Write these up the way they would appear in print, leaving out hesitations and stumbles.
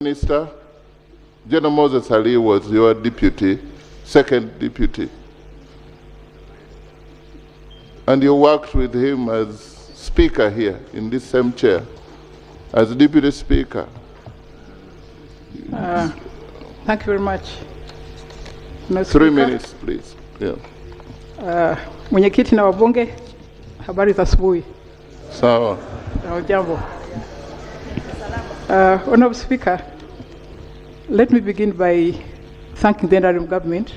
Minister, General Moses Ali was your deputy, second deputy. And you worked with him as speaker here in this same chair, as deputy speaker. Thank you very much. No 3 minutes, please. Yeah. Mwenyekiti na wabunge, habari za asubuhi. Sawa. Jambo. Honorable Speaker, let me begin by thanking the interim government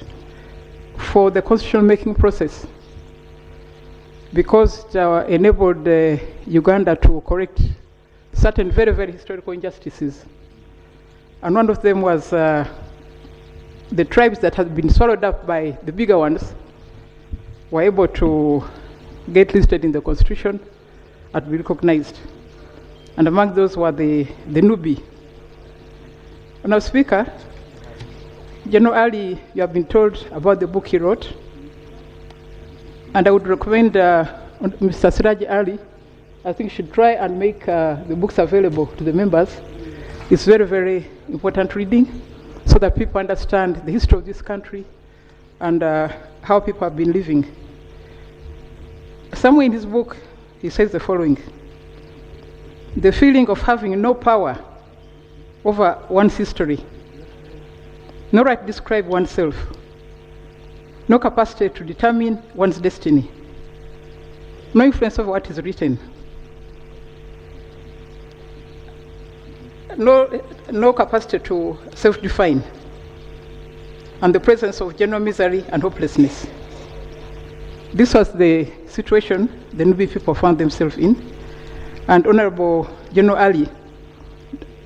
for the constitutional making process, because it enabled Uganda to correct certain very, very historical injustices. And one of them was the tribes that had been swallowed up by the bigger ones were able to get listed in the constitution and be recognized. And among those were the Nubi. Now, Speaker, General Ali, you have been told about the book he wrote, and I would recommend Mr. Siraj Ali, I think should try and make the books available to the members. It's very, very important reading so that people understand the history of this country and how people have been living. Somewhere in his book, he says the following: the feeling of having no power over one's history, no right to describe oneself, no capacity to determine one's destiny, no influence over what is written, no capacity to self-define, and the presence of general misery and hopelessness. This was the situation the Nubi people found themselves in. And Honorable General Ali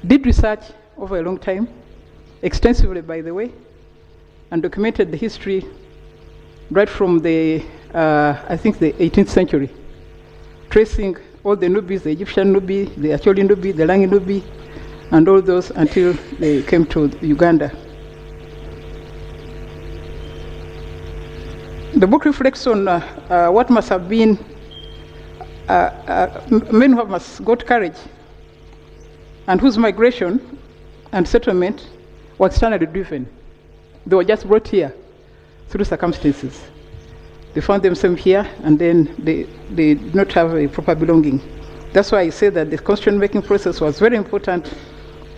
did research over a long time, extensively by the way, and documented the history right from the, I think the 18th century, tracing all the Nubis, the Egyptian Nubi, the Acholi Nubi, the Langi Nubi, and all those until they came to Uganda. The book reflects on what must have been men who have got courage and whose migration and settlement was externally driven. They were just brought here through circumstances. They found themselves here and then they did not have a proper belonging. That's why I say that the constitution making process was very important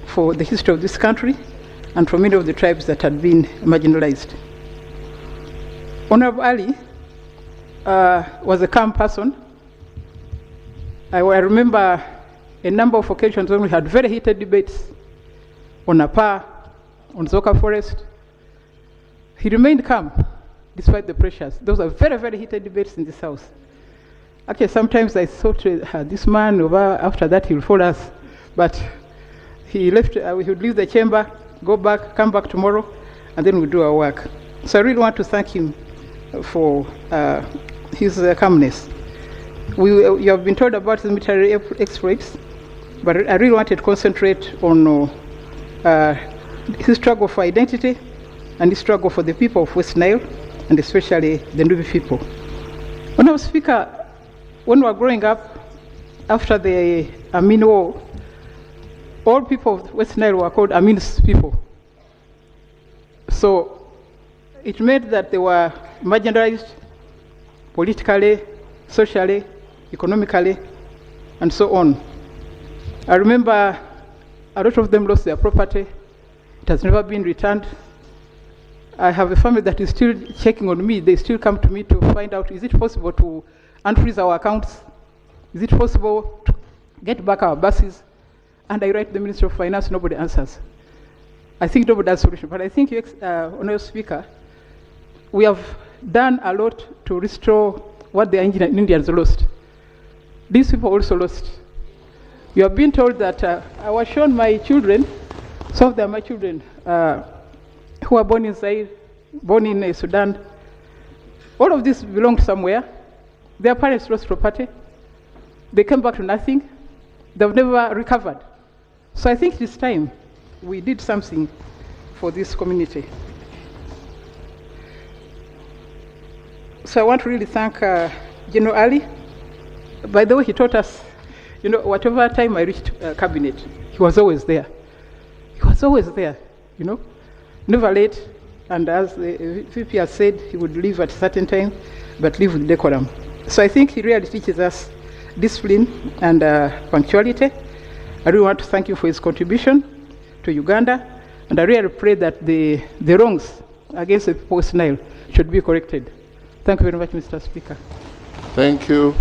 for the history of this country and for many of the tribes that had been marginalized. Honorable Ali was a calm person. I remember a number of occasions when we had very heated debates on Apa, on Zoka Forest. He remained calm despite the pressures. Those are very, very heated debates in this house. Actually, sometimes I thought this man, after that, he will follow us. But he left, we would leave the chamber, go back, come back tomorrow, and then we'll do our work. So I really want to thank him for his calmness. You have been told about the military exploits, but I really wanted to concentrate on his struggle for identity and his struggle for the people of West Nile, and especially the Nubi people. When I was Speaker, when we were growing up, after the Amin War, all people of West Nile were called Amin's people. So it meant that they were marginalized politically, socially, economically, and so on. I remember a lot of them lost their property. It has never been returned. I have a family that is still checking on me. They still come to me to find out, is it possible to unfreeze our accounts? Is it possible to get back our buses? And I write to the Minister of Finance, nobody answers. I think nobody has a solution. But I think, Honourable Speaker, we have done a lot to restore what the Indians lost. These people also lost. You have been told that I was shown my children, some of them are my children, who were born in Zaire, born in Sudan. All of this belonged somewhere. Their parents lost property. They came back to nothing. They've never recovered. So I think it is time we did something for this community. So I want to really thank General Ali. By the way, he taught us, whatever time I reached cabinet, he was always there. He was was always there, you know, never late. And as the VP has said, he would leave at a certain time, but leave with decorum. So I think he really teaches us discipline and punctuality. I really want to thank you for his contribution to Uganda, and I really pray that the wrongs against the people of West Nile should be corrected. Thank you very much, Mr. Speaker. Thank you.